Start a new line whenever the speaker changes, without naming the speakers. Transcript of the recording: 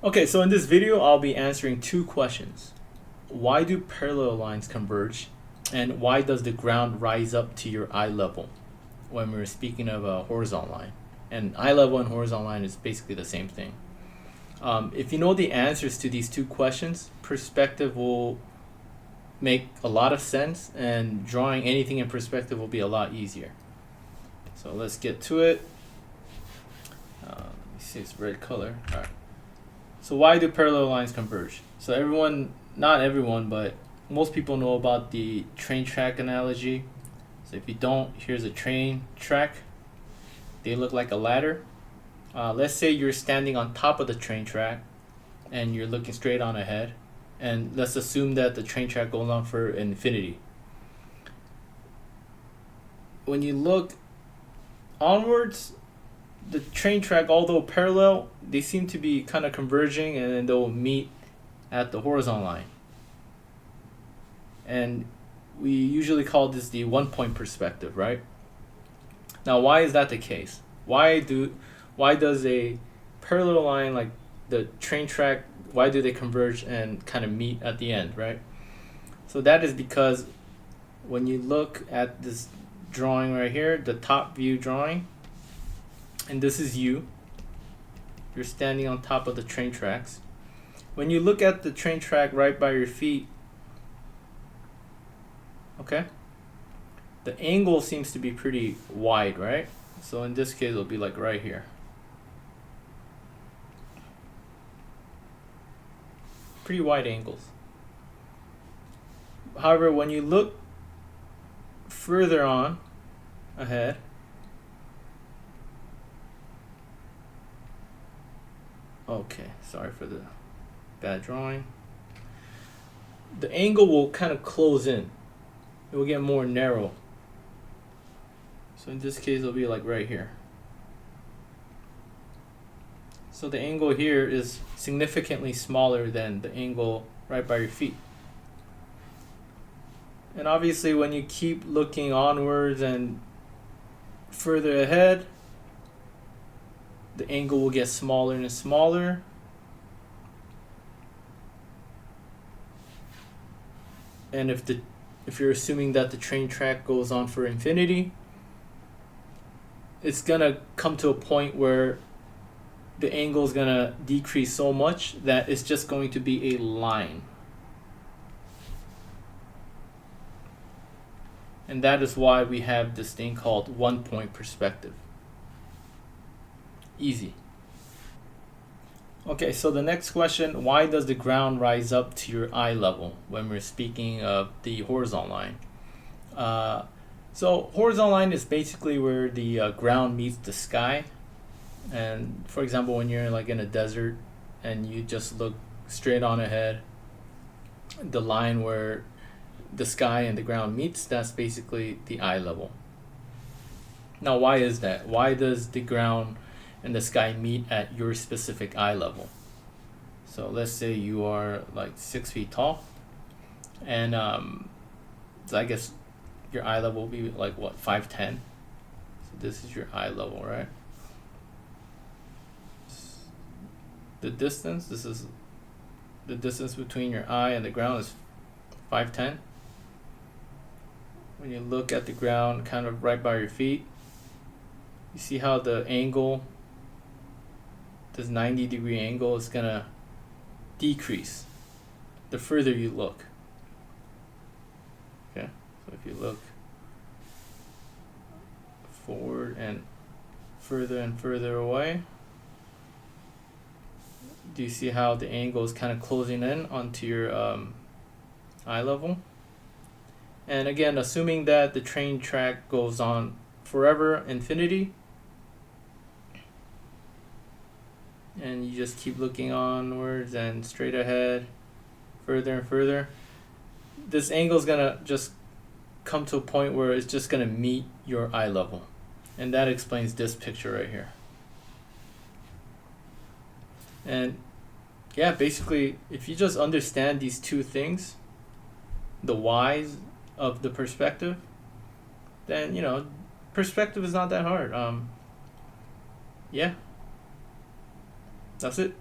Okay, so in this video, I'll be answering two questions. Why do parallel lines converge? And why does the ground rise up to your eye level when we're speaking of a horizontal line? And eye level and horizontal line is basically the same thing. If you know the answers to these two questions, perspective will make a lot of sense, and drawing anything in perspective will be a lot easier. So let's get to it. Let me see, it's red color. All right. So why do parallel lines converge? So everyone, not everyone, but most people know about the train track analogy. So if you don't, here's a train track. They look like a ladder. Let's say you're standing on top of the train track and you're looking straight on ahead. And let's assume that the train track goes on for infinity. When you look onwards, the train track, although parallel, they seem to be kind of converging, and then they'll meet at the horizontal line. And we usually call this the 1 point perspective, right? Now, why is that the case? Why does a parallel line like the train track, why do they converge and kind of meet at the end, right? So that is because when you look at this drawing right here, the top view drawing, and this is you. You're standing on top of the train tracks. When you look at the train track right by your feet, okay, the angle seems to be pretty wide, right? So in this case, it'll be like right here. Pretty wide angles. However, when you look further on ahead, okay, sorry for the bad drawing. The angle will kind of close in. It will get more narrow. So in this case, it'll be like right here. So the angle here is significantly smaller than the angle right by your feet. And obviously, when you keep looking onwards and further ahead, the angle will get smaller and smaller. And if you're assuming that the train track goes on for infinity, it's gonna come to a point where the angle is gonna decrease so much that it's just going to be a line. And that is why we have this thing called 1 point perspective. Easy. Okay, so the next question, why does the ground rise up to your eye level when we're speaking of the horizontal line? So horizontal line is basically where the ground meets the sky. And for example, when you're like in a desert and you just look straight on ahead, the line where the sky and the ground meets, that's basically the eye level. Now, why is that? Why does the ground and the sky meet at your specific eye level? So let's say you are like 6 feet tall, and so I guess your eye level will be like what, 5'10". So this is your eye level, right? The distance, this is the distance between your eye and the ground is 5'10". When you look at the ground kind of right by your feet, you see how the angle, this 90-degree angle, is gonna decrease the further you look. Okay, so if you look forward and further away, do you see how the angle is kind of closing in onto your eye level? And again, assuming that the train track goes on forever, infinity, and you just keep looking onwards and straight ahead, further and further, this angle is gonna just come to a point where it's just gonna meet your eye level. And that explains this picture right here. And yeah, basically, if you just understand these two things, the whys of the perspective, then perspective is not that hard. Yeah, that's it.